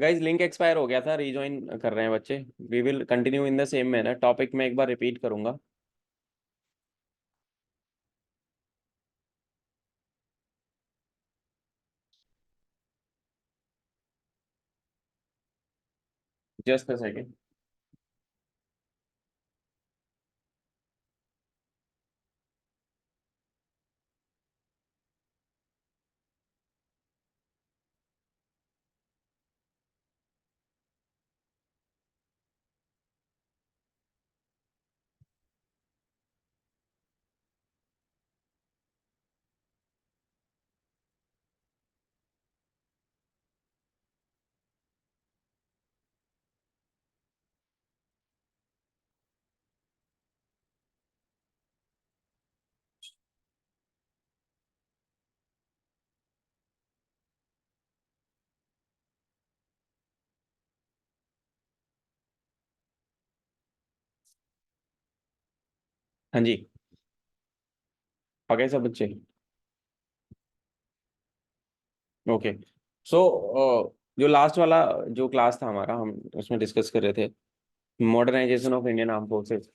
Guys link expire हो गया था, रीजॉइन कर रहे हैं बच्चे। We will continue in the same manner. Topic में एक बार रिपीट करूंगा। Just a second. हाँ जी। ओके सब बच्चे। ओके। सो जो लास्ट वाला जो क्लास था हमारा, हम उसमें डिस्कस कर रहे थे modernisation of Indian arm forces,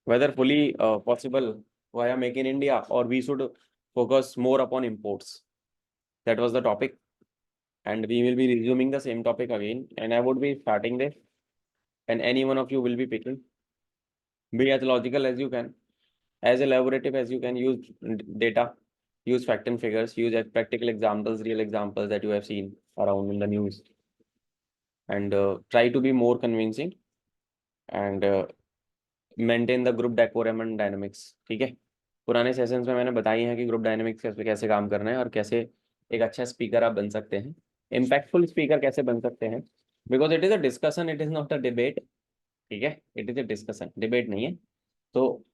whether fully possible via Make in India, or we should focus more upon imports. That was the topic, and we will be resuming the same topic again. And I would be starting this, and any one of you will be picking. Be as logical as you can, as elaborative as you can. Use data, use fact and figures, use practical examples, real examples that you have seen around in the news, and try to be more convincing and maintain the group decorum and dynamics. ठीक है। पुराने sessions में मैंने बताई है कि group dynamics कैसे कैसे काम करना है, और कैसे एक अच्छा स्पीकर आप बन सकते हैं, इम्पैक्टफुल स्पीकर कैसे बन सकते हैं। Because it is a discussion, it is not a debate. ठीक है, it is a discussion, debate नहीं है। तो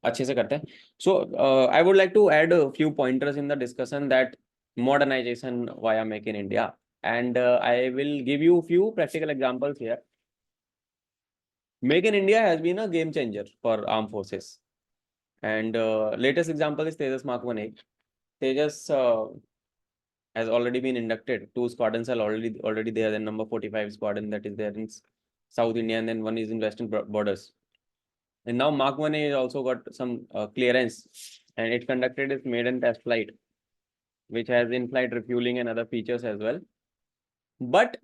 अच्छे से करते हैं। So I would like to add few pointers in the discussion that modernisation via make in India, and I will give you few practical examples here. Make in India has been a game changer for armed forces. And latest example is Tejas Mark 1A. Tejas has already been inducted. Two squadrons are already there. Then number 45 squadron that is there in South India, and then one is in Western borders. And now Mark 1A has also got some clearance, and it conducted its maiden test flight, which has in-flight refueling and other features as well. But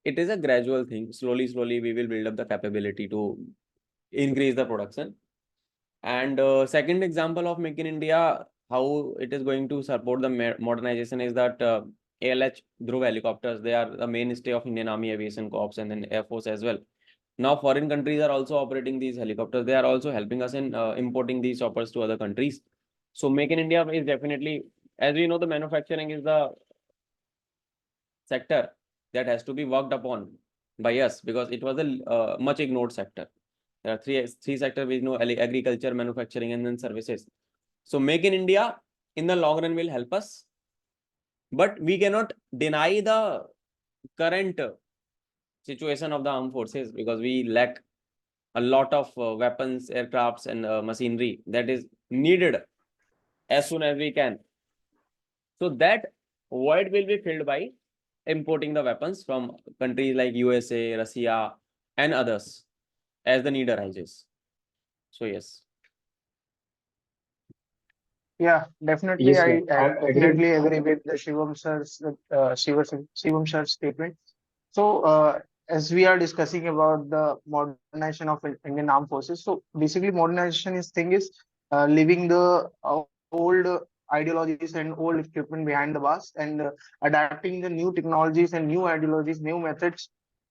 it is a gradual thing. Slowly, we will build up the capability to increase the production. And second example of Make in India, how it is going to support the modernization, is that ALH Dhruv helicopters, they are the mainstay of Indian Army Aviation Corps and then Air Force as well. Now foreign countries are also operating these helicopters. They are also helping us in importing these choppers to other countries. So Make in India is definitely, as we know, the manufacturing is the sector that has to be worked upon by us, because it was a much ignored sector. There are three sectors we know: agriculture, manufacturing, and then services. So Make in India in the long run will help us, but we cannot deny the current situation of the armed forces, because we lack a lot of weapons, aircrafts, and machinery that is needed as soon as we can. So that void will be filled by importing the weapons from countries like USA, Russia, and others as the need arises. So yes. Yeah, definitely. Yes, I, sir. I I agree. definitely agree with the Shivam sir's statement. So, as we are discussing about the modernization of Indian armed forces, so basically, modernization is leaving the old ideologies and old equipment behind the bars, and adapting the new technologies and new ideologies, new methods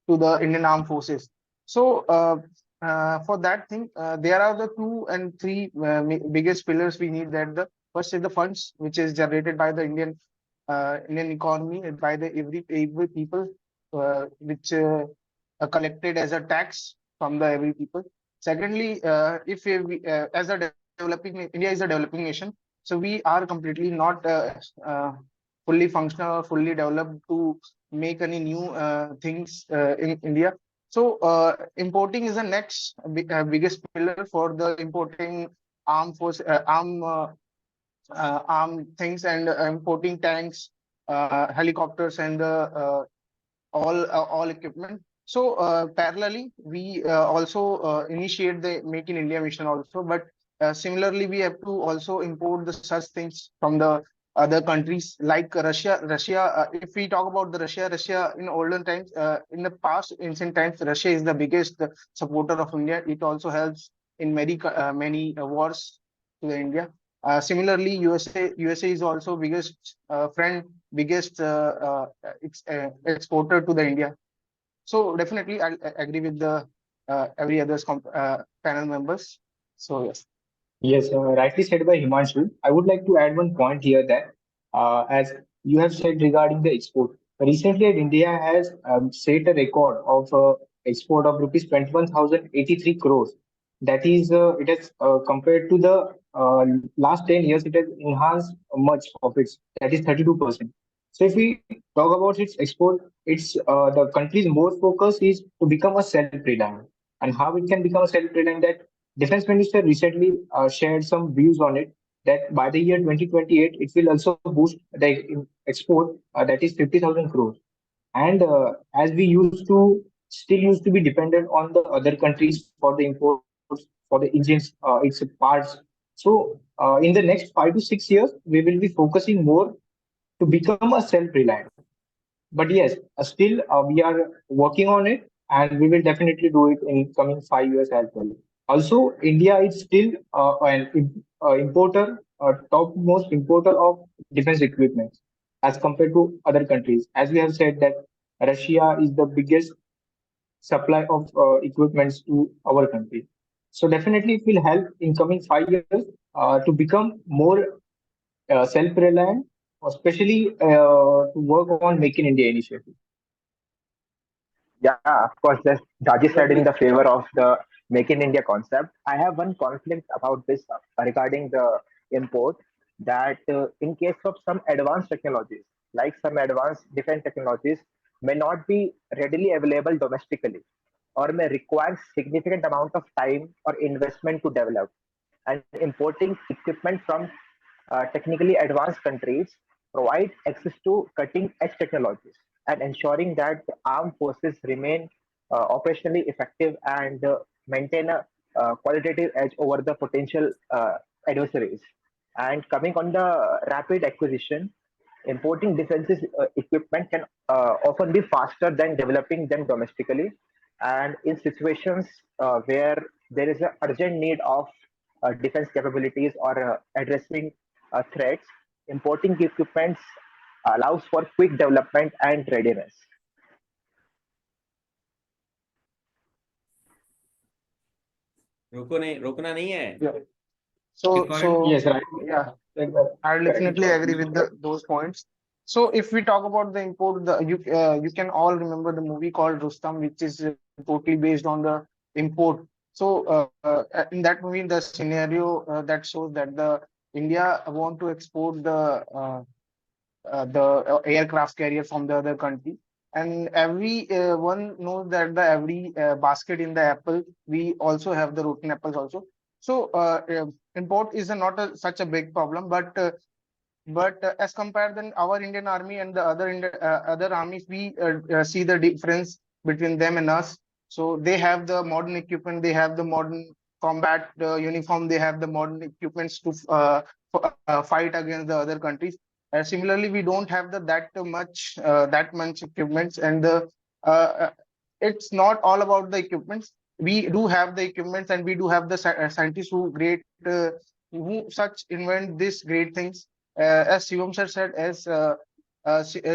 to the Indian armed forces. So, for that thing, there are the two and three biggest pillars we need. That the first is the funds, which is generated by the Indian economy and by the every people, which are collected as a tax from the every people. Secondly, if we, as a developing India is a developing nation, so we are completely not fully functional or fully developed to make any new things in India. So importing is the next biggest pillar for the importing armed things, and importing tanks, helicopters, and the all equipment. So parallelly, we also initiate the Make in India mission also. But similarly, we have to also import the such things from the other countries like Russia. If we talk about the Russia in olden times, in the past ancient times, Russia is the biggest supporter of India. It also helps in many wars to the India. Similarly, USA is also biggest biggest exporter to the India. So definitely, I agree with the every other panel members. So yes. Yes, rightly said by Himanshu. I would like to add one point here that, as you have said regarding the export, recently India has set a record of export of rupees 21,083 crores. That is, it has compared to the last 10 years, it has enhanced much of its, that is 32%. So if we talk about its export, it's the country's more focus is to become a self-reliant. And how it can become a self-reliant, that Defense Minister recently shared some views on it that by the year 2028, it will also boost the export, that is 50,000 crores. And as we used to still used to be dependent on the other countries for the imports, for the engines, its parts. So in the next 5 to 6 years, we will be focusing more to become a self-reliant. But yes, still we are working on it, and we will definitely do it in coming 5 years as well. Also, India is still importer, topmost importer of defense equipment as compared to other countries. As we have said that Russia is the biggest supply of equipments to our country. So definitely it will help in coming 5 years to become more self-reliant, especially to work on Make in India initiative. Yeah, of course, just Jaji said in the favor of the Make in India concept. I have one conflict about this regarding the import that in case of some advanced technologies, like some advanced defense technologies, may not be readily available domestically or may require significant amount of time or investment to develop. And importing equipment from technically advanced countries provide access to cutting edge technologies and ensuring that the armed forces remain operationally effective and maintain a qualitative edge over the potential adversaries. And coming on the rapid acquisition, importing defensive equipment can often be faster than developing them domestically. And in situations where there is an urgent need of defense capabilities or addressing threats, importing equipments allows for quick development and readiness. रोकना नहीं है. Yeah. So Yes, right. yeah, I'll Correct. definitely agree with those points. So if we talk about the import, you can all remember the movie called Rustam, which is totally based on the import. So in that movie, the scenario that shows that the India want to export the aircraft carrier from the other country, and every one knows that the every basket in the apple, we also have the rotten apples also. So import is not such a big problem, but as compared then our Indian army and the other armies, we see the difference between them and us. So they have the modern equipment, they have the modern combat uniform, they have the modern equipments to fight against the other countries. Similarly, we don't have that much equipments, and uh, it's not all about the equipments. We do have the equipments, and we do have the scientists who such invent these great things. As Shivam sir said,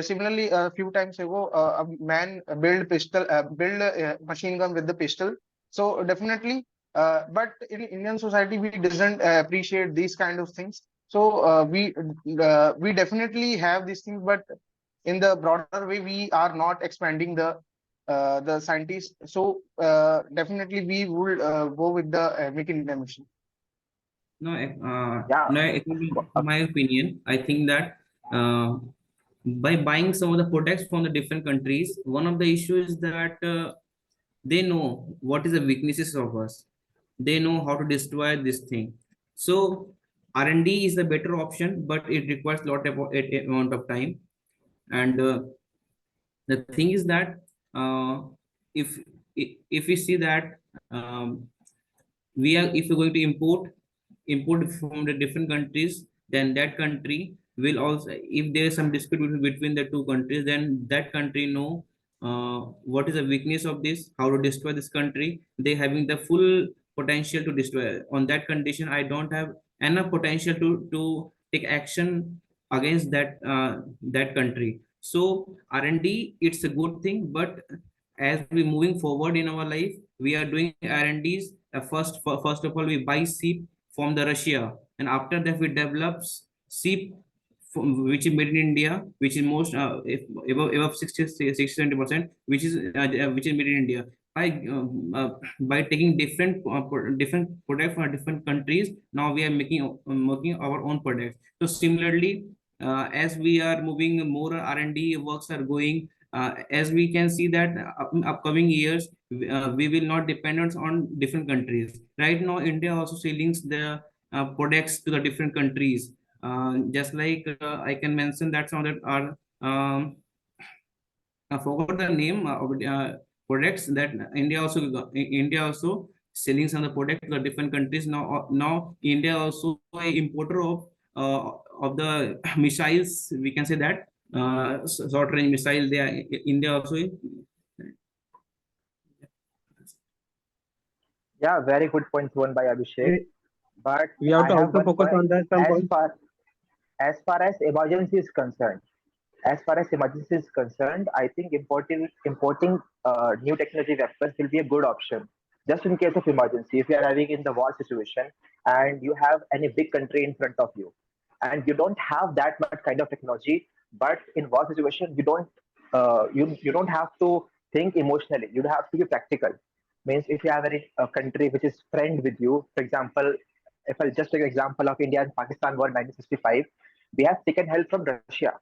similarly, a few times ago, a man build a machine gun with the pistol. So definitely, but in Indian society, we doesn't appreciate these kind of things. So we definitely have these things, but in the broader way, we are not expanding the scientists. So definitely, we would go with the Make in India mission. Yeah, No, according to my opinion, I think that by buying some of the products from the different countries, one of the issues is that they know what is the weaknesses of us. They know how to destroy this thing. So R&D is the better option, but it requires a lot of amount of time. And The thing is that uh, if if we see that um, we are if we're going to import from the different countries, then that country will also, if there is some dispute between the two countries, then that country know what is the weakness of this, how to destroy this country. They having the full potential to destroy. On that condition, I don't have enough potential to take action against that country. So R&D, it's a good thing, but as we moving forward in our life, we are doing R&Ds. First of all, we buy sheep from the Russia, and after that we develop sheep which is made in India, which is most if above 60-70%, which is made in India. By taking different products from different countries, now we are making our own products. So similarly, as we are moving, more R&D works are going. As we can see that upcoming years, we will not dependent on different countries. Right now, India also selling the products to the different countries. Just like I can mention that some that are I forgot the name of products that India also selling some of the product to the different countries. Now India also a importer of the missiles. We can say that short range missile. They are India also. Yeah, very good point thrown by Abhishek. But We have I to have also one focus point on that some as point. far as emergency is concerned. As far as emergency is concerned, I think importing new technology weapons will be a good option. Just in case of emergency, if you are having in the war situation and you have any big country in front of you, and you don't have that much kind of technology, but in war situation you don't have to think emotionally. You have to be practical. Means if you have a country which is friend with you, for example, if I just take an example of India and Pakistan war 1965, we have taken help from Russia,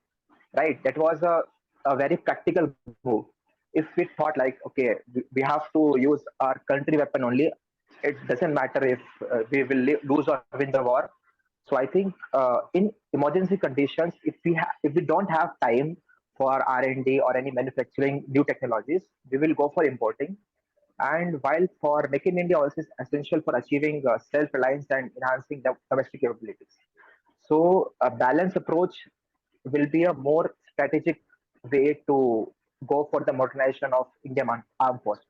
right? That was a very practical move. If we thought like, okay, we have to use our country weapon only, it doesn't matter if we will lose or win the war. So I think in emergency conditions, if we don't have time for R&D or any manufacturing new technologies, we will go for importing. And while for Make in India also is essential for achieving self-reliance and enhancing the domestic capabilities. So a balanced approach will be a more strategic way to go for the modernization of Indian armed forces.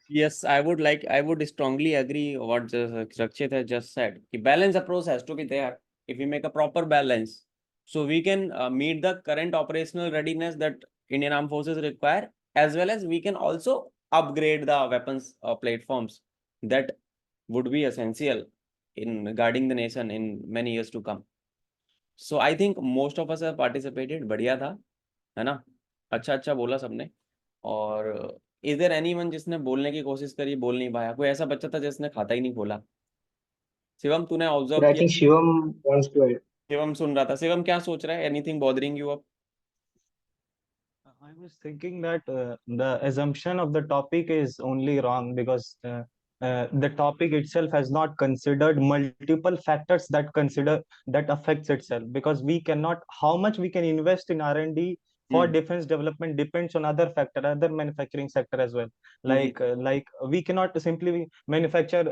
Yes, I would strongly agree what Rakshit has just said. The balance approach has to be there. If we make a proper balance, so we can meet the current operational readiness that Indian Armed Forces require, as well as we can also upgrade the weapons platforms that would be essential in guarding the nation in many years to come. So I think most of us have participated. बढ़िया था, है ना? अच्छा बोला सबने. और is there anyone जिसने बोलने की कोशिश करी, बोल नहीं पाया? कोई ऐसा बच्चा था जिसने खाता ही नहीं खोला? शिवम, तूने ऑब्जर्व I किया? think Shivam wants to add. Shivam सुन रहा था. शिवम क्या सोच रहा है? Anything bothering you up? I was thinking that the assumption of the topic is only wrong because the topic itself has not considered multiple factors that affects itself, because we cannot, how much we can invest in R&D for defense development depends on other factor, other manufacturing sector as well. Like we cannot simply manufacture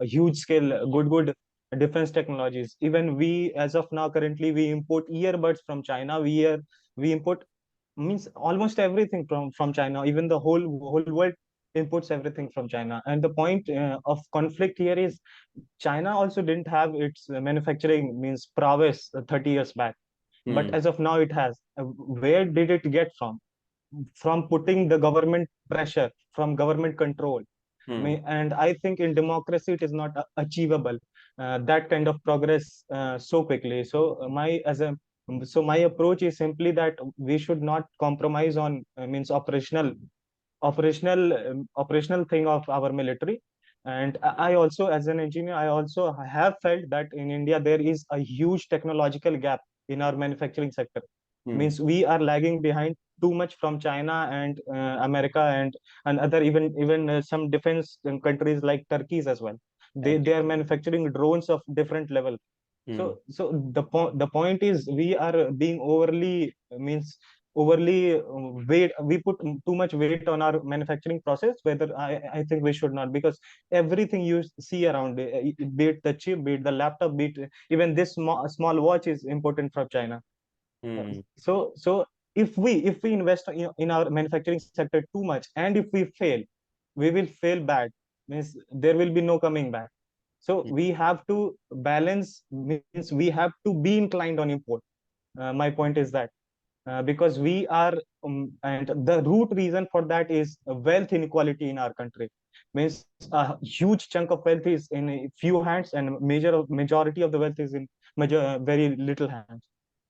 a huge scale good defense technologies. Even we, as of now, currently we import earbuds from China. We import means almost everything from China. Even the whole world imports everything from China. And the point of conflict here is China also didn't have its manufacturing means prowess 30 years back, but as of now it has. Where did it get from? From putting the government pressure, from government control. And I think in democracy it is not achievable that kind of progress so quickly. So my approach is simply that we should not compromise on means operational thing of our military. And I also, as an engineer, I also have felt that in India there is a huge technological gap in our manufacturing sector. Means we are lagging behind too much from China and America and other, even some defense countries like Turkey's as well. They are manufacturing drones of different level. So the point is we are being overly means overly we put too much weight on our manufacturing process, whether I think we should not, because everything you see around, be it the chip, be it the laptop, be it even this small watch is imported from China. Hmm. So if we invest in our manufacturing sector too much, and if we fail, we will fail bad, means there will be no coming back. So we have to balance, means we have to be inclined on import. My point is that because we are and the root reason for that is wealth inequality in our country, means a huge chunk of wealth is in a few hands, and majority of the wealth is in very little hands.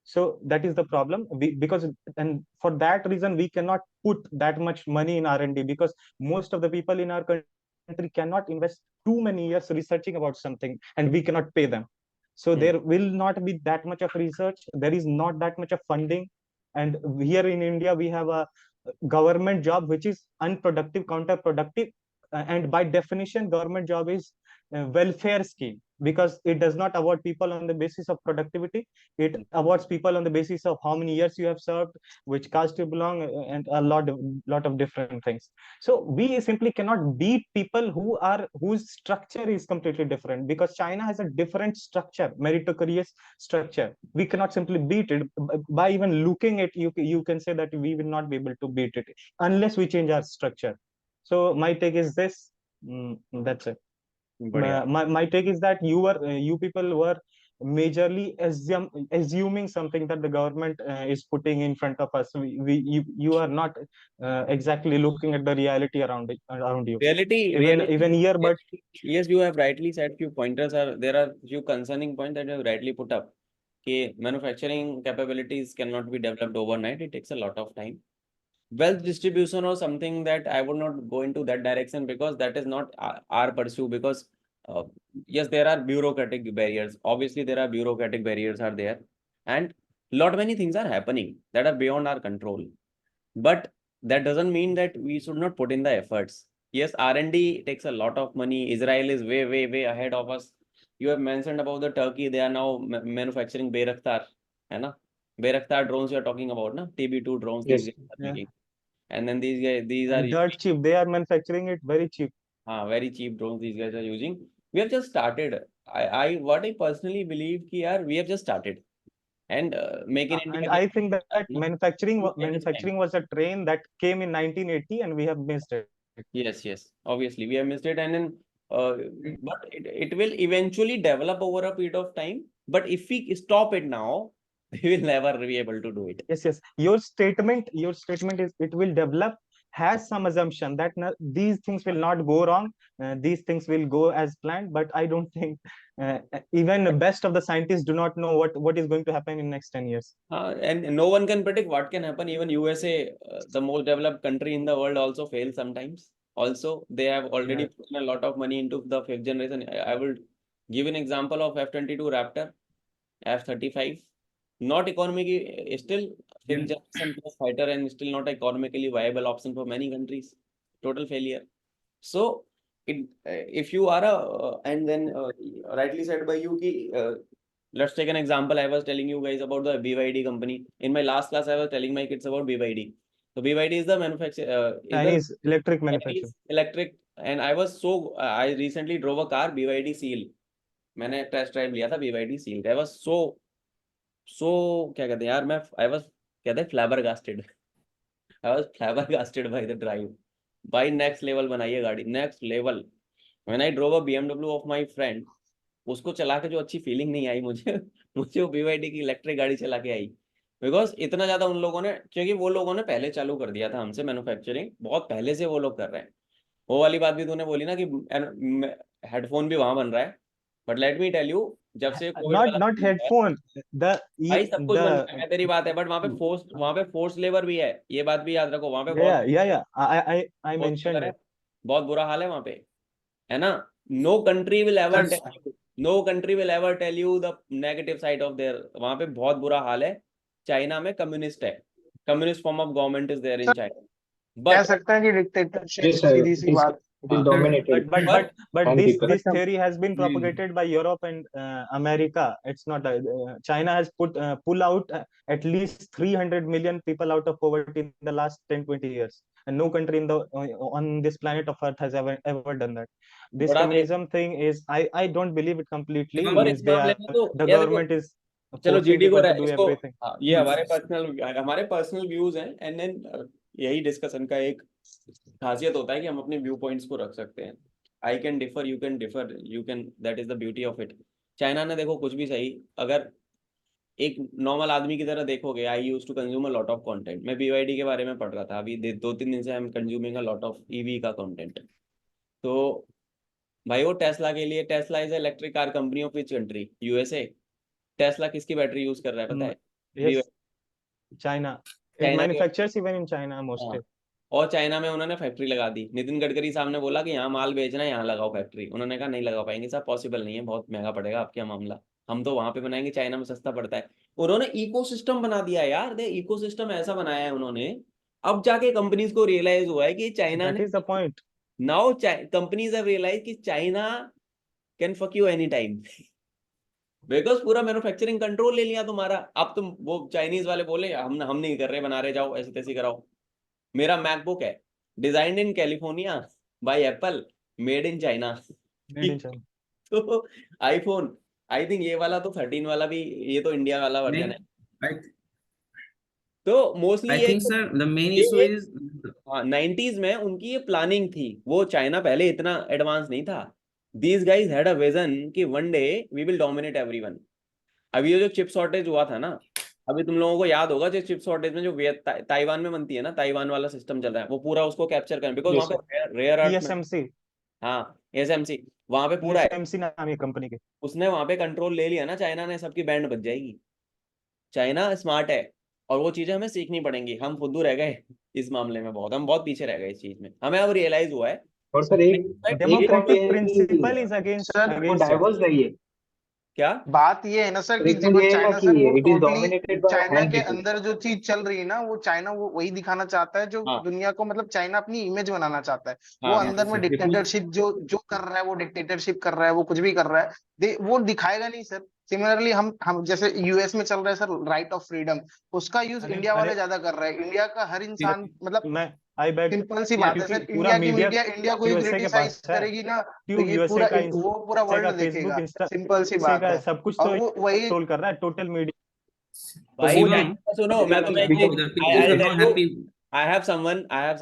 So that is the problem. Because and for that reason we cannot put that much money in R&D, because most of the people in our country cannot invest too many years researching about something, and we cannot pay them. So there will not be that much of research, there is not that much of funding. And here in India we have a government job which is unproductive, counterproductive, and by definition government job is a welfare scheme, because it does not award people on the basis of productivity, it awards people on the basis of how many years you have served, which caste you belong, and a lot of different things. So we simply cannot beat people whose structure is completely different, because China has a different structure, meritocratic structure. We cannot simply beat it. By even looking at you can say that we will not be able to beat it unless we change our structure. So my take is this. That's it. बढ़िया. My take is that you people were majorly assuming something that the government is putting in front of us. You are not exactly looking at the reality around you. Even here, but Yes, you have rightly said few pointers there are few concerning points that you have rightly put up. Okay, manufacturing capabilities cannot be developed overnight. It takes a lot of time. Wealth distribution or something that I would not go into that direction, because that is not our pursuit. Because yes, there are bureaucratic barriers. Obviously, there are bureaucratic barriers are there, and lot many things are happening that are beyond our control. But that doesn't mean that we should not put in the efforts. Yes, R&D takes a lot of money. Israel is way, way, way ahead of us. You have mentioned about the Turkey. They are now manufacturing Bayraktar, है ना? Bayraktar drones you are talking about, na? TB2 drones these Yes. guys are yeah, making. And then these guys, these are dirt cheap. They are manufacturing it very cheap. very cheap drones these guys are using. We have just started. What I personally believe ki yaar, we have just started. And make in India. And I think that manufacturing Take its time. was a train that came in 1980, and we have missed it. Yes. Obviously, we have missed it, and then, but it will eventually develop over a period of time. But if we stop it now, we will never be able to do it. Yes. Your statement is it will develop, has some assumption that these things will not go wrong, these things will go as planned. But I don't think even the best of the scientists do not know what is going to happen in next 10 years. And no one can predict what can happen. Even USA, the most developed country in the world, also fails sometimes. Also, they have already put in a lot of money into the 5th generation. I will give an example of F-22 Raptor, F-35. Not economically, still 5th generation plus fighter, and still not economically viable option for many countries. Total failure. So, if you are and then rightly said by you, let's take an example. I was telling you guys about the BYD company. In my last class, I was telling my kids about BYD. So BYD is the manufacturer, Chinese electric manufacturer. Chinese electric. And I was so, I recently drove a car, BYD Seal. मैंने test drive लिया था BYD Seal. I was so क्या कहते हैं यार, मैं I was कहते हैं flabbergasted. I was flabbergasted by the drive. By next level बनाई है गाड़ी, next level. When I drove a BMW of my friend, उसको चला के जो अच्छी फीलिंग नहीं आई मुझे मुझे वो BYD की इलेक्ट्रिक गाड़ी चला के आई. बिकॉज इतना ज्यादा उन लोगों ने, क्योंकि वो लोगों ने पहले चालू कर दिया था हमसे मैन्युफैक्चरिंग, बहुत पहले से वो लोग कर रहे हैं. वो वाली बात भी तूने बोली ना कि हेडफोन भी वहां बन रहा है. But let me tell you, जब से not headphone, भाई सब कुछ बन रहा है, तेरी बात है, बट वहां पे फोर्स लेबर भी है. ये बात भी याद रखो. वहां पे I mentioned it. बहुत बुरा हाल है वहां पे, है ना. No country will ever tell you the negative side of there. वहां पे बहुत बुरा हाल है. चाइना में कम्युनिस्ट है, communist form of government is there in China. कह बट सकता है कि डिक्टेटरशिप, Yes, sir. सीधी सी बात. It is हाँ, dominated but and this people. this theory has been Hmm. propagated by Europe and America. It's not China has pull out at least 300 million people out of poverty in the last 10-20 years, and no country in the on this planet of Earth has ever done that. This but आप communism thing is, I don't believe it completely. Shivam, पर Means इस they मामले are, में तो the यार देखो, government is चलो forcing GD को people to do इसको everything. हाँ, ये Hmm. हमारे पर्सनल व्यूज हैं, एंड देन यही डिस्कशन का एक खासियत होता है कि हम अपने व्यू पॉइंट्स को रख सकते हैं. I can differ, you can differ, you can, that is the beauty of it. China ने देखो कुछ भी सही, अगर एक नॉर्मल आदमी की तरह देखोगे, I use to consume a lot of content. मैं बीवाईडी के बारे में पढ़ रहा था अभी 2-3 दिन से, I am consuming a lot of EV का कंटेंट. तो भाई वो टेस्ला के लिए, Tesla is electric car company of which country? USA. Tesla किसकी बैटरी यूज कर रहा है पता है? Yes, China. It चाइना की. manufactures even in China हाँ, mostly. और चाइना में उन्होंने फैक्ट्री लगा दी. नितिन गडकरी साहब ने बोला कि यहाँ माल बेचना है, यहाँ लगाओ फैक्ट्री. उन्होंने कहा नहीं लगा पाएंगे साहब, पॉसिबल नहीं है, बहुत महंगा पड़ेगा आपका मामला. हम तो वहां पे बनाएंगे, चाइना में सस्ता पड़ता है. उन्होंने इकोसिस्टम बना दिया यार. दे इकोसिस्टम ऐसा बनाया है उन्होंने, अब जाके कंपनीज को रियलाइज हुआ है कि चाइना That ने, is the point. Now companies have realize कि China can fuck you any time. Because पूरा मैन्युफैक्चरिंग कंट्रोल ले लिया तुम्हारा. अब तुम वो चाइनीज वाले बोले हम नहीं कर रहे, बना रहे, जाओ ऐसे तैसे कराओ. मेरा मैकबुक है designed in California bye Apple, made in China. Made in China. तो आईफोन, आई थिंक ये वाला तो 13 वाला भी, ये तो इंडिया वाला वर्जन है. I, तो मोस्टली I ये think, sir, the main ये issue ये is, हाँ 90s में उनकी ये प्लानिंग थी. वो चाइना पहले इतना एडवांस नहीं था. These guys had a vision कि one day we will dominate everyone. अभी ये जो चिप शॉर्टेज हुआ था ना, अभी तुम लोगों को याद होगा, जो चिप शॉर्टेज में जो ताइवान में बनती है ना, ताइवान वाला सिस्टम चल रहा है, वो पूरा उसको कैप्चर करें, बिकॉज Yes, वहाँ पे रेयर अर्थ में. TSMC. हाँ, एसएमसी वहां पे पूरा है. TSMC नाम है कंपनी के. उसने वहां पे कंट्रोल ले लिया ना चाइना ने, सबकी बैंड बज जाएगी. चाइना स्मार्ट है, और वो चीजें हमें सीखनी पड़ेंगी. हम फुद्दू रह गए इस मामले में, बहुत, हम बहुत पीछे रह गए इस चीज में. हमें अब रियलाइज हुआ है. और सर एक पॉइंट Democratic ये है principle is कि against Sir, वो against it. डाइवर्स रहिए. क्या बात ये है ना सर कि एक चीज ये है ना चाइना कि सर वो it is totally dominated by China hand के people. अंदर जो चीज चल रही है ना, वो चाइना वो वही दिखाना चाहता है जो हाँ. दुनिया को, मतलब चाइना अपनी इमेज बनाना चाहता है. वो हाँ, अंदर में yes, डिक्टेटरशिप जो कर रहा है, वो डिक्टेटरशिप कर रहा है, वो कुछ भी कर रहा है, वो दिखाएगा नहीं सर. सिमिलरली हम जैसे यूएस में चल रहा है सर राइट ऑफ फ्रीडम, उसका यूज अरे इंडिया वाले अरे ज्यादा कर रहे हैं. इंडिया का हर इंसान, मतलब मैं I beg, सिंपल सी yeah, बात है क्योंकि सर, पूरा इंडिया की मीडिया मीडिया इंडिया को ही यूएसए के क्रिटिसाइज पास है. करेगी ना, तो ट्यूब ये यूएसए पूरा का, वो पूरा यूएसए का वर्ल्ड फेसबुक, देखेगा. इंस्टा, सिंपल सी यूएसए बात का है. सब कुछ और तो वो वही कंट्रोल कर रहा है, टोटल मीडिया. भाई वो Shivam, सुनो, मैं तुम्हें because the people I'll are tell not you, happy. I have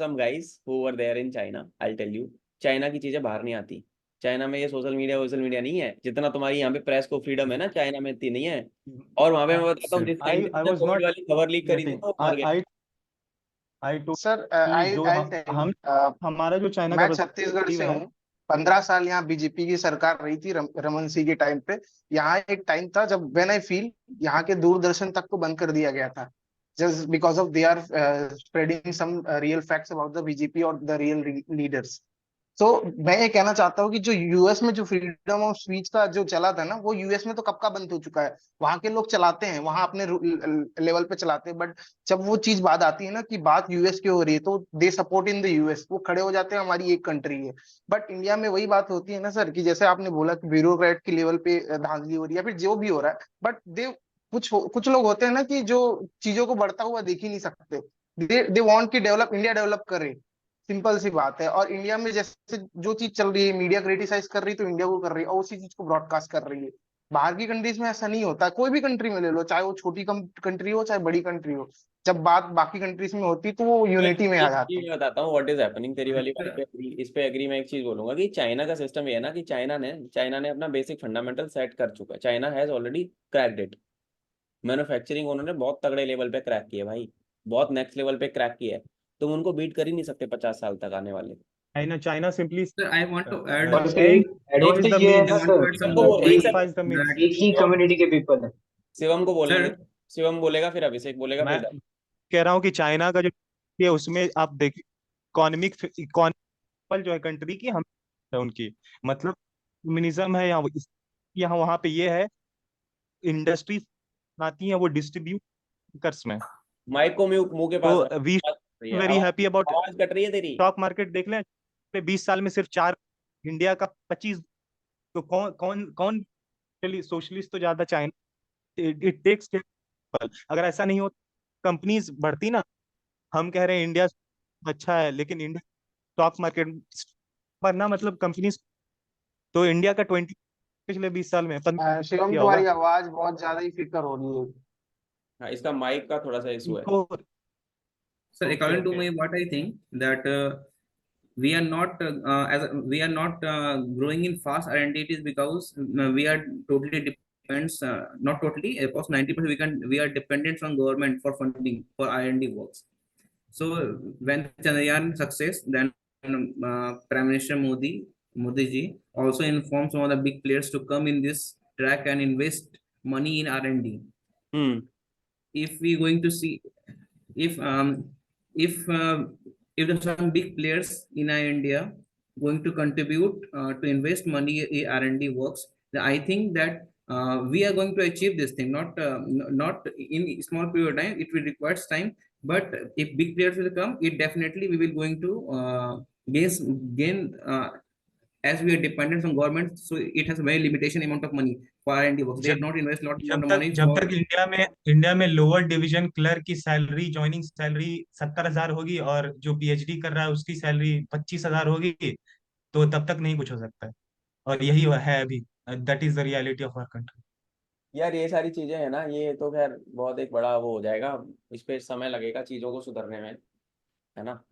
some guys who were there in China. I'll tell you, China की चीजें बाहर नहीं आती. चाइना में ये सोशल मीडिया नहीं है जितना तुम्हारी यहाँ पे प्रेस को फ्रीडम है ना, चाइना में इतनी नहीं है. और वहां पे मैं बताता हूँ, Sir, जिस I कैंडिडेट ने was कोविड not वाली खबर लीक करी थी getting. ना, वो मर गया. I told सर कि जो हम हमारा जो चाइना का मैं छत्तीसगढ़ से है, हूँ. 15 साल यहाँ बीजेपी की सरकार रही थी रमन सिंह के टाइम पे. यहाँ एक टाइम था जब व्हेन आई फील यहाँ के दूरदर्शन तक को बंद कर दिया गया था, just because of they are spreading some real facts about the BJP और द रियल लीडर्स. तो मैं ये कहना चाहता हूँ कि जो यूएस में जो फ्रीडम ऑफ स्पीच का जो चला था ना, वो यूएस में तो कब का बंद हो चुका है. वहां के लोग चलाते हैं, वहां अपने लेवल पे चलाते हैं, बट जब वो चीज बात आती है ना कि बात यूएस की हो रही है, तो they support in the US, वो खड़े हो जाते हैं हमारी एक कंट्री है. बट इंडिया में वही बात होती है ना सर, कि जैसे आपने बोला कि ब्यूरोक्रेट के लेवल पे धांधली हो रही है, या फिर जो भी हो रहा है, बट दे कुछ लोग होते हैं ना कि जो चीजों को बढ़ता हुआ देख ही नहीं सकते. दे वांट कि डेवलप, इंडिया डेवलप करे. सिंपल सी बात है. और इंडिया में जैसे जो चीज चल रही है, मीडिया क्रिटिसाइज कर रही है तो इंडिया को कर रही है, और उसी चीज को ब्रॉडकास्ट कर रही है. बाहर की कंट्रीज में ऐसा नहीं होता. कोई भी कंट्री में ले लो, चाहे वो छोटी कंट्री हो चाहे बड़ी कंट्री हो, जब बात बाकी कंट्रीज में होती तो वो यूनिटी में आ जाती है. मैं बताता हूँ व्हाट इज हैपनिंग. तेरी वाली बात पे इस पे एग्री. मैं एक चीज बोलूंगा कि चाइना का सिस्टम ये है ना कि चाइना ने अपना बेसिक फंडामेंटल सेट कर चुका है. China has already cracked it. Manufacturing उन्होंने बहुत तगड़े लेवल पे क्रैक किया भाई, बहुत नेक्स्ट लेवल पे क्रैक किया है. तुम उनको बीट कर ही नहीं सकते 50 साल तक आने वाले. China simply sir, I want to add. और उसका एक एडवांटेज ये है ना I want to sir, add some तो more एक points justifies the means. that, एक ही कम्युनिटी के पीपल है. शिवम को बोलने sir, दे. शिवम बोलेगा, फिर अभिषेक बोलेगा, मैं फिर कह रहा हूँ कि चाइना का जो है उसमें आप देखिए इकोनॉमिक जो है कंट्री की, हम है उनकी, मतलब कम्युनिज्म है यहाँ वहाँ पे ये है, इंडस्ट्री आती है वो डिस्ट्रीब्यूटर्स में. माइक को मुंह के पास तो रख. वी बात कर रही है. वेरी हैप्पी अबाउट आवाज कट रही है तेरी. स्टॉक मार्केट देख लें. पिछले 20 साल में सिर्फ 4, इंडिया का 25, तो कौन कौन कौन सोशलिस्ट तो ज्यादा चाइना, इट टेक्स। अगर ऐसा नहीं हो, कंपनीज बढ़ती ना। हम कह रहे हैं इंडिया अच्छा है, लेकिन इंडिया स्टॉक मार्केट पर ना, मतलब कंपनीज, तो इंडिया का 20 पिछले 20 साल में 15 शिवम, किया तुम्हारी होगा। आवाज बहुत ज्यादा ही फिकर हो रही है। हाँ, इसका माइक का थोड़ा सा इशू है। Eco. So okay according to okay. me, what I think that we are not we are not growing in fast R&D. It is because we are totally depends, not totally, about 90% we are dependent on government for funding for R&D works. So when Chandrayaan success, then Prime Minister Modi ji also informed some of the big players to come in this track and invest money in R&D. Hmm If we going to see, if if uh, if there's some big players in India going to contribute to invest money in R&D works, then I think that we are going to achieve this thing. Not in small period of time. It will require time, but if big players will come, it definitely we will going to gain. As we are dependent on government, so it has a very limitation amount of money for R&D works. They are जब not invest lot जब amount of तक money जब for. तक India में lower division clerk की salary, joining salary 70,000 होगी, और जो पीएचडी कर रहा है उसकी सैलरी 25,000 होगी, तो तब तक नहीं कुछ हो सकता है। और यही है अभी। That is the reality of our country. यार, ये सारी चीजें है ना, ये तो खैर बहुत एक बड़ा वो हो जाएगा। इस पे समय लगेगा चीजों को सुधरने में, है ना।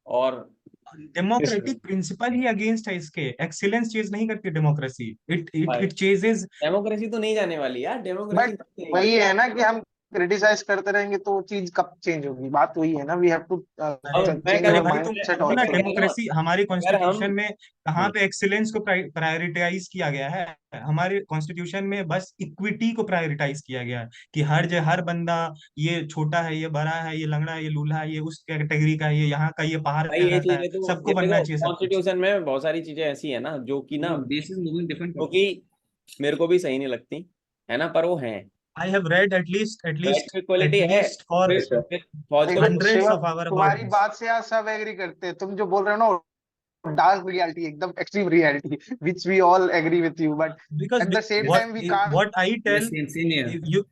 और Yes, डेमोक्रेटिक प्रिंसिपल ही अगेंस्ट है इसके। एक्सीलेंस चेज नहीं करती डेमोक्रेसी, इट इट भाई, इट चेजेस। डेमोक्रेसी तो नहीं जाने वाली यार, डेमोक्रेसी बट नहीं जाएगी। वही है ना कि हम क्रिटिसाइज करते रहेंगे तो वो चीज कब चेंज होगी। बात वही है ना, वी हैव टू अरे अब मैं चेंज कह अरे अवर भाई, तुम माइंडसेट देखो ना, ऑल्सो। कह रहा हूँ डेमोक्रेसी हमारी अगर हम कॉन्स्टिट्यूशन में कहाँ पे एक्सीलेंस को प्रायोरिटाइज किया गया है। हमारे कॉन्स्टिट्यूशन में बस इक्विटी को प्रायोरिटाइज किया गया है, कि हर बंदा, ये छोटा है, ये बड़ा है, ये लंगड़ा है, ये लूल्हा है, ये उस कैटेगरी का है, ये यहाँ का, ये पहाड़ भाई, पे ये रहता है, चीजें तो सबको ये बनना देखो, चाहिए सब कुछ। कॉन्स्टिट्यूशन में बहुत सारी चीजें ऐसी है ना जो कि ना, No, this is moving different जो topic. कि मेरे को भी सही नहीं लगती, है ना, पर वो हैं। I have read at least right to equality है, फॉर फिर yes, sir. फिर फौज का देखो hundreds Shivam, of our about तुम्हारी दिस। बात से यार सब एग्री करते हैं। तुम जो बोल रहे हो ना, डार्क रियलिटी, एकदम extreme reality, which we all agree with you, but Because at the same Yes, time we can't. what I tell, yes, same here. you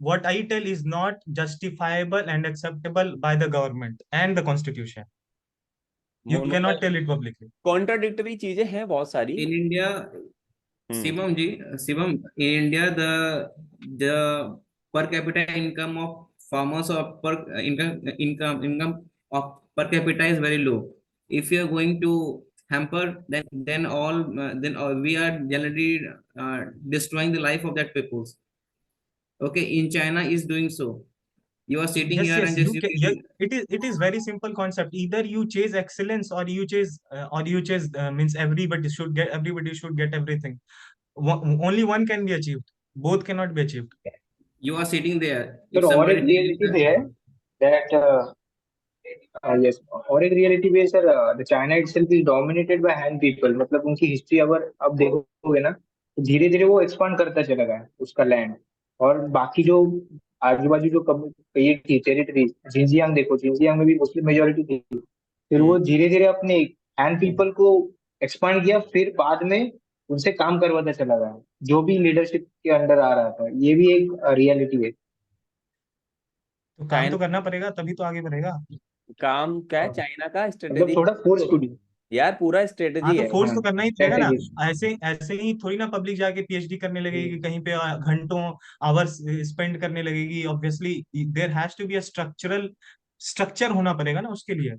what I tell is not justifiable and acceptable by the government and the constitution. You cannot मतलब tell it publicly. Contradictory चीजें हैं बहुत सारी। In India, hmm Shivam, in India, the per capita income of farmers or income of per capita is very low. If you are going to hamper, then we are generally destroying the life of that peoples. Okay, in China is doing so. You are sitting Yes, here and yes, just you can. Yeah, it is very simple concept. Either you chase excellence, or you chase means everybody should get everything. Only one can be achieved. Both cannot be achieved. you are sitting there. Sir, If और somebody एक reality भी है that yes, और एक reality भी है sir, the China itself is dominated by Han people. मतलब उनकी history अगर अब देखोगे ना, तो धीरे धीरे वो expand करता चला गया है उसका land। और बाकी जो आजू बाजू जो ये थी टेरिटरीज, जिंजियांग देखो, जिंजियांग में भी मुस्लिम मेजोरिटी थी। फिर वो हम्म धीरे धीरे अपने हैन पीपल को एक्सपांड किया, फिर बाद में उनसे काम करवाता चला गया जो भी लीडरशिप के अंडर आ रहा था। ये भी एक रियलिटी है। तो काम चाइना तो करना पड़ेगा, तभी तो आगे बढ़ेगा। काम क्या है, हाँ, चाइना का मतलब स्ट्रेटेजी थोड़ा फोर्स टू डी। यार, पूरा हाँ, स्ट्रेटेजी तो है। फोर्स हाँ, तो करना ही पड़ेगा ना। स्ट्रेटेजी। ऐसे ऐसे ही थोड़ी ना पब्लिक जाके पीएचडी करने लगेगी, कि कहीं पे घंटों आवर्स स्पेंड करने लगेगी। Obviously there has to be a structure होना पड़ेगा ना उसके लिए।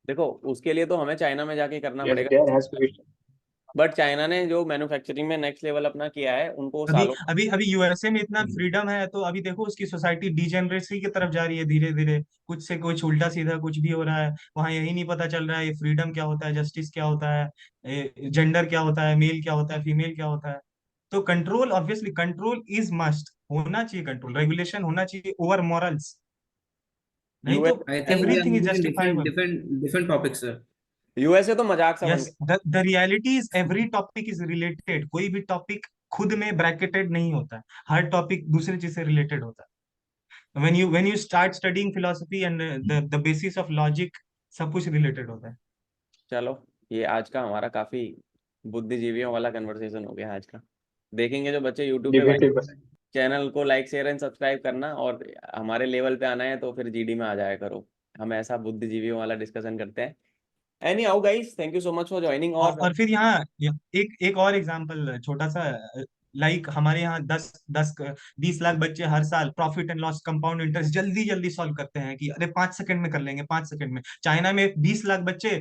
देखो, उसके लिए तो हमें चाइना में जाके करना यस, पड़ेगा। There has to be. But China ने जो मैन्युफैक्चरिंग में नेक्स्ट लेवल अपना किया है, उनको अभी सालों। अभी अभी यूएसए में इतना फ्रीडम है, तो अभी देखो उसकी सोसाइटी डिजेनरेसी की तरफ जा रही है धीरे धीरे। कुछ से कुछ उल्टा सीधा कुछ भी हो रहा है वहां, यही नहीं पता चल रहा है ये फ्रीडम क्या होता है, जस्टिस क्या होता है, जेंडर क्या होता है, मेल क्या होता है, फीमेल क्या होता है। तो control, obviously control is must होना चाहिए, कंट्रोल रेगुलेशन होना चाहिए ओवर मॉरल्स। नहीं तो US I think we are everything is moving in justifiable. different topics, sir. USA तो मजाक सा बन यस, गया। The reality is every topic is related. कोई भी टॉपिक खुद में ब्रैकेटेड नहीं होता है, हर टॉपिक दूसरे चीज से रिलेटेड होता है। when you start studying philosophy and the basis of logic, सब कुछ रिलेटेड होता है। चलो, ये आज का हमारा काफी बुद्धिजीवियों वाला कन्वर्सेशन हो गया आज का। देखेंगे जो बच्चे यूट्यूब पे, भाई Debatable. चैनल को लाइक शेयर एंड सब्सक्राइब करना, और हमारे लेवल पे आना है तो फिर जीडी में आ जाया करो। हम ऐसा बुद्धिजीवियों वाला डिस्कशन करते हैं। Any how guys, thank you so much for joining. और फिर यहाँ एक और एग्जांपल छोटा सा, लाइक हमारे यहाँ 20 लाख बच्चे हर साल profit and loss compound interest जल्दी जल्दी सॉल्व करते हैं कि अरे 5 सेकंड में कर लेंगे, 5 सेकंड में। चाइना में 20 लाख बच्चे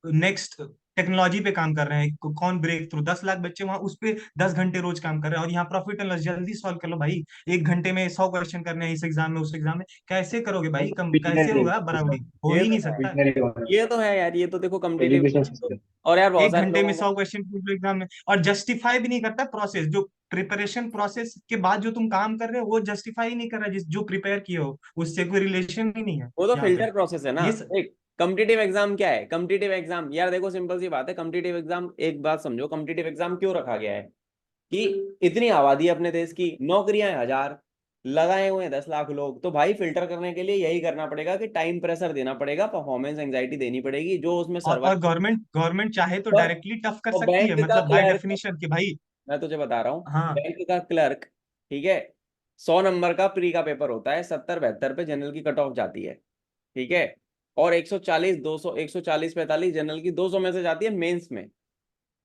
नेक्स्ट टेक्नोलॉजी पे काम कर रहे हैं, कौन ब्रेक थ्रू, 10 लाख बच्चे वहां उस पे 10 घंटे रोज काम कर रहे हैं, और यहाँ प्रॉफिट एंड लॉस जल्दी सॉल्व कर लो भाई। 1 घंटे में 100 क्वेश्चन करने हैं, इस एग्जाम में उस एग्जाम में। कैसे करोगे भाई, कैसे Visionary. होगा बराबरी? हो ये ही नहीं तो है, सकता। Visionary होना. ये तो है यार, ये तो देखो Education कम्पिटिटिव। system. और यार बहुत एक सारे घंटे में लोगों को 100 क्वेश्चन पूछ लो एग्जाम में, और जस्टिफाई भी नहीं करता प्रोसेस। जो प्रिपरेशन प्रोसेस के बाद जो तुम काम कर रहे हो वो जस्टिफाई नहीं कर रहा, जिस जो प्रिपेयर किए हो उससे कोई रिलेशन ही नहीं है वो तो यहाँ पे। फिल्टर प्रोसेस है ना। ये एक कम्पिटिटिव एग्जाम क्या है? कम्पिटिटिव एग्जाम यार देखो, सिंपल सी बात है। कम्पिटिटिव एग्जाम, एक बात समझो, कम्पिटिटिव एग्जाम क्यों रखा गया है कि इतनी आबादी है अपने देश की, नौकरियां हैं 1000, लगाए हुए हैं 10 लाख लोग, तो भाई फिल्टर करने के लिए यही करना पड़ेगा कि टाइम प्रेशर देना पड़ेगा, परफॉर्मेंस एंजाइटी देनी पड़ेगी, जो उसमें और सर्वाइव। गवर्नमेंट चाहे तो और, डायरेक्टली टफ कर और सकती है, बैंक का मतलब बाय क्लर्क, डेफिनेशन कि भाई। मैं तुझे बता रहा हूँ, हाँ, बैंक का क्लर्क, ठीक है, 100 नंबर का प्री का पेपर होता है, 70-72 पे जनरल की कट ऑफ जाती है, ठीक है, और 140 200 140 45 जनरल की 200 में से जाती है मेंस में।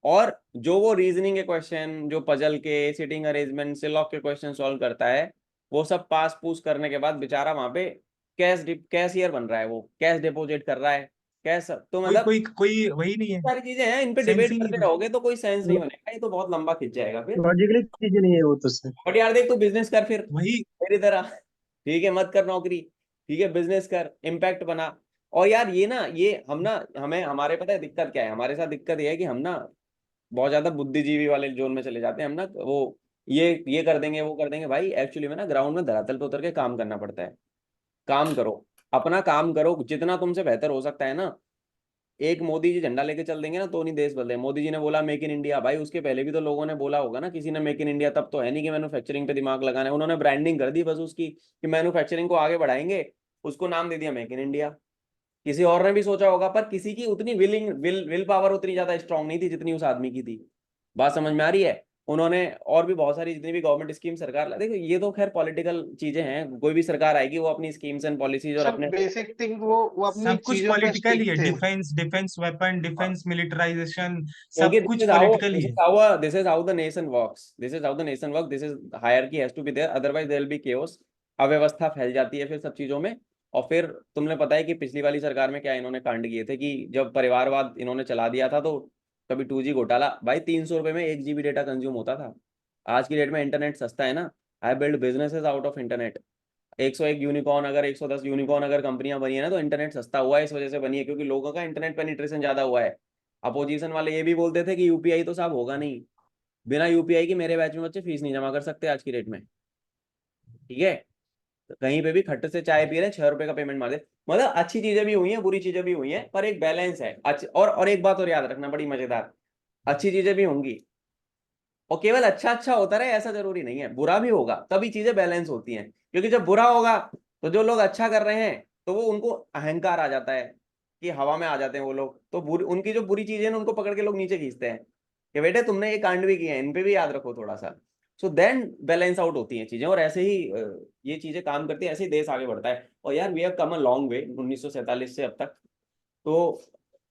और जो वो रीजनिंग के क्वेश्चन, जो पजल के, सिटिंग अरेंजमेंट से लॉक के क्वेश्चन सॉल्व करता है, वो सब पास पूस करने के बाद बेचारा वहां पे कैशियर बन रहा है, वो कैश डिपॉजिट कर रहा है, कैश। तो कोई मतलब कोई कोई वही नहीं है, सारी चीजें हैं, इन पे सेंस डिबेट ही नहीं है करते कुछ। रहोगे तो कोई सेंस नहीं बनेगा, ये तो बहुत लंबा खिंच जाएगा फिर। लॉजिकली चीजें नहीं है वो तो सर। बट यार देख, तू बिजनेस कर फिर वही मेरी तरह, ठीक है, मत कर नौकरी, ठीक है, बिजनेस कर, इम्पैक्ट बना। और यार ये ना, ये हम ना, हमें हमारे पता है दिक्कत क्या है, हमारे साथ दिक्कत ये है कि हम ना बहुत ज्यादा बुद्धिजीवी वाले जोन में चले जाते हैं हम ना, वो ये कर देंगे, वो कर देंगे। भाई एक्चुअली में ना ग्राउंड में धरातल पे उतर के काम करना पड़ता है। काम करो, अपना काम करो, जितना तुमसे बेहतर हो सकता है ना। एक मोदी जी झंडा लेके चल देंगे ना तो नहीं देश बदले। मोदी जी ने बोला मेक इन इंडिया, भाई उसके पहले भी तो लोगों ने बोला होगा ना, किसी ने मेक इन इंडिया। तब तो है नहीं कि मैन्युफैक्चरिंग पे दिमाग लगाना है, उन्होंने ब्रांडिंग कर दी बस उसकी कि मैन्युफैक्चरिंग को आगे बढ़ाएंगे, उसको नाम दे दिया मेक इन इंडिया। किसी और ने भी सोचा होगा, पर किसी की उतनी विल पावर उतनी ज्यादा स्ट्रांग नहीं थी जितनी उस आदमी की थी। बात समझ में आ रही है? उन्होंने और भी बहुत सारी जितनी भी गवर्नमेंट स्कीम सरकार देखो, ये तो खैर पॉलिटिकल चीजें हैं, कोई भी सरकार आएगी वो अपनी स्कीम्स एंड पॉलिसीज और सब अपने, बेसिक थिंग वो अपनी सब कुछ चीजों पे पॉलिटिकल ही स्टिक है। थे। Defence defence weapon, defence militarisation, क्योंकि सब कुछ पॉलिटिकल ही है। This is how the nation works, this is how the nation work, this is hierarchy has to be there, otherwise there will be chaos. अव्यवस्था फैल जाती है फिर सब चीजों में। और फिर तुमने पता है कि पिछली वाली सरकार में क्या इन्होंने कांड किए थे कि जब परिवारवाद इन्होंने चला दिया था तो कभी 2G घोटाला, भाई 300 रुपए में 1 GB डेटा कंज्यूम होता था। आज की डेट में इंटरनेट सस्ता है ना। I build businesses out of internet. 101 unicorn, अगर 110 यूनिकॉर्न अगर कंपनियां बनी है ना, तो इंटरनेट सस्ता हुआ है, इस वजह से बनी है क्योंकि लोगों का इंटरनेट पेनिट्रेशन ज्यादा हुआ है। अपोजिशन वाले ये भी बोलते थे कि यूपीआई तो साहब होगा नहीं, बिना यूपीआई की मेरे बैच में बच्चे फीस नहीं जमा कर सकते आज की डेट में, ठीक है। तो कहीं पे भी खट्ट से चाय पी रहे हैं, 6 रुपए का पेमेंट मार दे। मतलब अच्छी चीजें भी हुई हैं, बुरी चीजें भी हुई हैं, पर एक बैलेंस है। और एक बात और याद रखना बड़ी मजेदार, अच्छी चीजें भी होंगी और केवल अच्छा अच्छा होता रहे ऐसा जरूरी नहीं है, बुरा भी होगा, तभी चीजें बैलेंस होती हैं। क्योंकि जब बुरा होगा तो जो लोग अच्छा कर रहे हैं तो वो उनको अहंकार आ जाता है कि हवा में आ जाते हैं वो लोग, तो उनकी जो बुरी चीजें हैं उनको पकड़ के लोग नीचे खींचते हैं कि बेटे तुमने ये कांड भी किए हैं, इन पे भी याद रखो थोड़ा सा। सो देन बैलेंस आउट होती हैं चीजें, और ऐसे ही ये चीजें काम करती हैं, ऐसे ही देश आगे बढ़ता है। और यार we have come a long way 1947 से अब तक। तो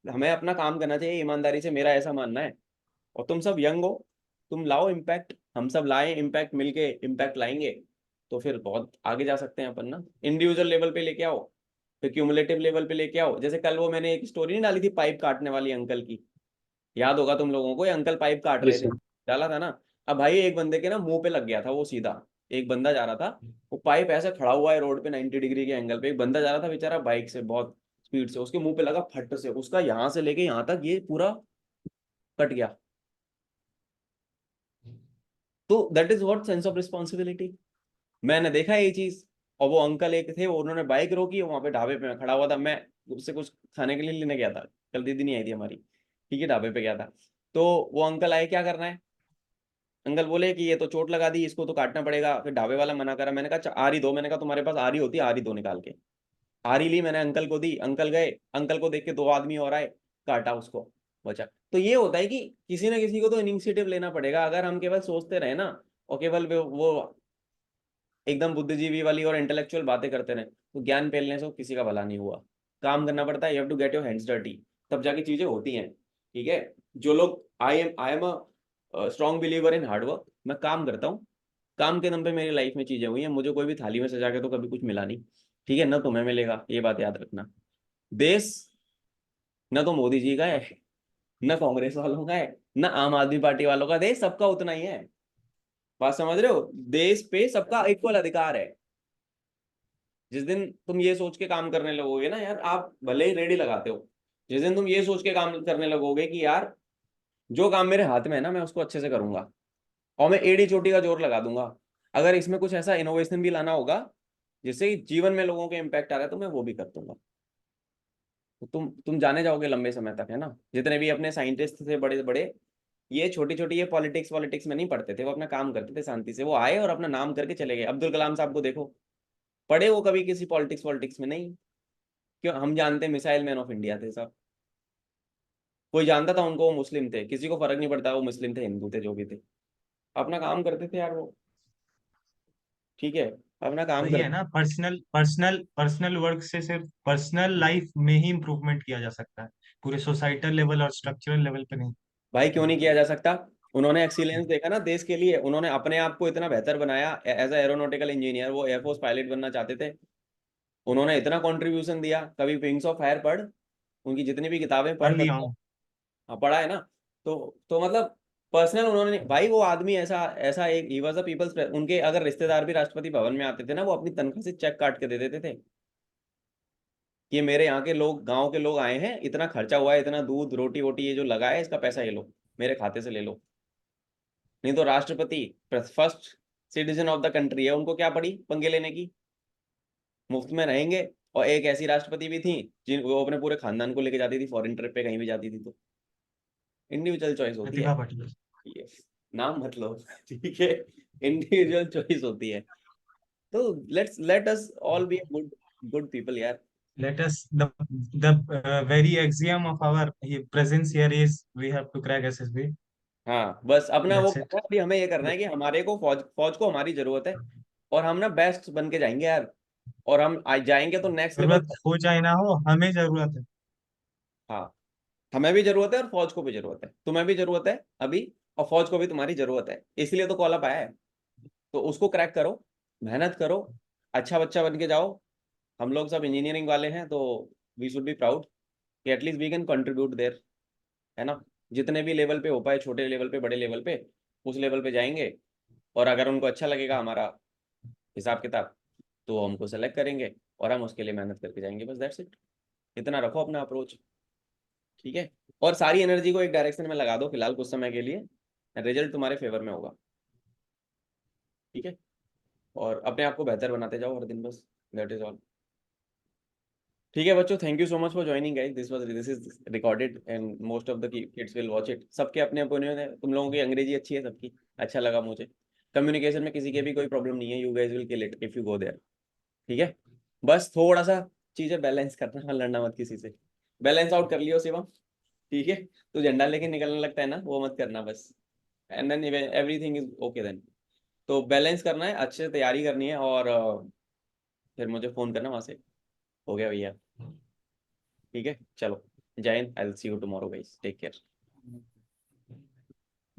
हमें अपना काम करना चाहिए ईमानदारी से, मेरा ऐसा मानना है। और तुम सब यंग हो, तुम लाओ इम्पैक्ट, हम सब लाएं इम्पैक्ट, मिलके इम्पैक्ट लाएंगे तो फिर बहुत आगे जा सकते हैं अपन ना। इंडिविजुअल लेवल पे लेके आओ, फिर क्यूमुलेटिव लेवल पे लेके आओ। जैसे कल वो मैंने एक स्टोरी नहीं डाली थी पाइप काटने वाली अंकल की, याद होगा तुम लोगों को, ये अंकल पाइप काट रहे Yes, थे, sir. डाला था ना। अब भाई एक बंदे के ना मुंह पे लग गया था वो सीधा, एक बंदा जा रहा था, वो पाइप ऐसे खड़ा हुआ है रोड पे 90 डिग्री के एंगल पे, एक बंदा जा रहा था बेचारा बाइक से बहुत स्पीड से, उसके मुंह पे लगा फट से, उसका यहाँ से लेके यहाँ तक ये पूरा कट गया। तो that is what sense of responsibility. मैंने देखा ये चीज। और वो अंकल एक थे, वो उन्होंने बाइक रोकी, वहां पे ढाबे पे मैं खड़ा हुआ था, मैं उससे कुछ खाने के लिए लेने गया था, कल दीदी नहीं आई थी हमारी, ठीक है, ढाबे पे गया था। तो वो अंकल आए, क्या करना है, अंकल बोले कि ये तो चोट लगा दी, इसको तो काटना पड़ेगा। फिर ढाबे वाला मना करा, मैंने कहा "अच्छा, आरी दो"। मैंने कहा तुम्हारे पास आरी होती, आरी दो निकाल के। आरी ली, मैंने अंकल को दी, अंकल गए, अंकल को देख के दो आदमी और आए, काटा उसको, बचा। तो ये होता है कि किसी ना किसी को तो इनिशिएटिव लेना पड़ेगा। अगर हम केवल सोचते रहे ना और केवल वो एकदम बुद्धिजीवी वाली और इंटेलेक्चुअल बातें करते रहे, तो ज्ञान फैलने से किसी का भला नहीं हुआ। काम करना पड़ता है, you have to get your hands dirty, तब जाके चीजें होती हैं। ठीक है, जो लोग I am a strong believer in hard work, मैं काम करता हूँ, काम के दम पे मेरी लाइफ में चीजें हुई हैं। मुझे कोई भी थाली में सजा के तो कभी कुछ मिला नहीं। ठीक है, ना तुम्हें मिलेगा, ये बात याद रखना। देश न तो मोदी जी का है, न कांग्रेस वालों का है, न आम आदमी पार्टी वालों का, देश सबका उतना ही है। बात समझ रहे हो? देश पे सबका इक्वल अधिकार है। जिस दिन तुम ये सोच के काम करने लगोगे ना यार, आप भले ही रेडी लगाते हो, जिस दिन तुम ये सोच के काम करने लगोगे कि यार जो काम मेरे हाथ में है ना मैं उसको अच्छे से करूंगा और मैं एड़ी चोटी का जोर लगा दूंगा, अगर इसमें कुछ ऐसा इनोवेशन भी लाना होगा जिससे जीवन में लोगों के इम्पैक्ट आ रहा है तो मैं वो भी कर दूंगा। तो तुम जाने जाओगे लंबे समय तक, है ना। जितने भी अपने साइंटिस्ट थे बड़े बड़े, ये छोटी छोटी ये पॉलिटिक्स में नहीं पढ़ते थे, वो अपना काम करते थे शांति से, वो आए और अपना नाम करके चले गए। अब्दुल कलाम साहब को देखो, पढ़े वो कभी किसी पॉलिटिक्स में नहीं। क्यों? हम जानते हैं मिसाइल मैन ऑफ इंडिया थे सब। कोई जानता था उनको वो मुस्लिम थे? किसी को फर्क नहीं पड़ता वो मुस्लिम थे हिंदू थे जो भी थे, अपना काम करते थे यार वो। ठीक है, अपना काम वही है करते। ना, पर्सनल वर्क से सिर्फ पर्सनल लाइफ में ही इम्प्रूवमेंट किया जा सकता है, पूरे सोसाइटल लेवल और स्ट्रक्चरल लेवल पे नहीं। भाई क्यों नहीं किया जा सकता? उन्होंने एक्सीलेंस देखा ना देश के लिए, उन्होंने अपने आप को इतना बेहतर बनाया। एज ए एरोनॉटिकल इंजीनियर वो एयरफोर्स पायलट बनना चाहते थे, उन्होंने इतना कंट्रीब्यूशन दिया। कभी विंग्स ऑफ फायर पढ़, उनकी जितनी भी किताबें पढ़ पढ़ लिया मतलब। हूँ। हाँ पढ़ा है ना। तो मतलब पर्सनल उन्होंने भाई, वो आदमी ऐसा ऐसा एक ही वाज अ पीपल्स। उनके अगर रिश्तेदार भी राष्ट्रपति भवन में आते थे ना, वो अपनी तनख्वाह से चेक काट के दे देते थे कि ये मेरे यहाँ के लोग, गांव के लोग आए हैं, इतना खर्चा हुआ है, इतना दूध रोटी वोटी ये जो लगा है इसका पैसा ये लो, मेरे खाते से ले लो। नहीं तो राष्ट्रपति first citizen of the country है, उनको क्या पड़ी पंगे लेने की? मुफ्त में रहेंगे। और एक ऐसी राष्ट्रपति भी थी जिन वो अपने पूरे खानदान को लेके जाती थी फॉरेन ट्रिप पे, कहीं भी जाती थी। तो इंडिविजुअल चॉइस होती है। प्रतिभा पाटिल। ये नाम मत लो ठीक है, इंडिविजुअल चॉइस होती है। तो let us all be good good people यार। Let us the very axiom of our presence here is we have to crack SSB. हाँ बस अपना वो That's it. करना है, अभी हमें ये करना है कि हमारे को फौज फौज को हमारी जरूरत है, और हम ना बेस्ट बन के जाएंगे यार। और हम आज जाएंगे तो नेक्स्ट लेवल। जरूरत हो चाहे ना हो, हमें जरूरत है। हाँ, हमें भी जरूरत है और फौज को भी जरूरत है, तुम्हें भी जरूरत है अभी, और फौज को भी तुम्हारी जरूरत है, इसलिए तो कॉल अप आया है। तो उसको क्रैक करो, मेहनत करो, अच्छा बच्चा बन के जाओ। हम लोग सब इंजीनियरिंग वाले हैं तो वी शुड बी प्राउड कि at least we can contribute there, है ना। जितने भी लेवल पे हो पाए, छोटे लेवल पे बड़े लेवल पे, उस लेवल पे जाएंगे। और अगर उनको अच्छा लगेगा हमारा हिसाब किताब, तो वो हमको सेलेक्ट करेंगे और हम उसके लिए मेहनत करके जाएंगे। बस दैट्स इट। इतना रखो अपना अप्रोच। ठीक है, और सारी एनर्जी को एक डायरेक्शन में लगा दो फिलहाल कुछ समय के लिए, रिजल्ट तुम्हारे फेवर में होगा। ठीक है, और अपने आप को बेहतर बनाते जाओ हर दिन, बस दैट इज ऑल। ठीक है बच्चों, thank you so much for joining guys. This is recorded and most of the kids will watch it. सबके अपने ओपिनियन है, तुम लोगों की अंग्रेजी अच्छी है सबकी, अच्छा लगा मुझे। कम्युनिकेशन में किसी के भी कोई प्रॉब्लम नहीं है, you guys will kill it if you go there. ठीक है, बस थोड़ा सा चीजें बैलेंस करना, लड़ना मत किसी से। बैलेंस आउट कर लियो शिवम। ठीक है, तो झंडा लेके निकलने लगता है ना, वो मत करना बस। And then everything is okay then. तो बैलेंस करना है, अच्छे से तैयारी करनी है, और फिर मुझे फोन करना वहां से। हो गया भैया? ठीक है चलो, जय हिंद, I will see you tomorrow guys, take care.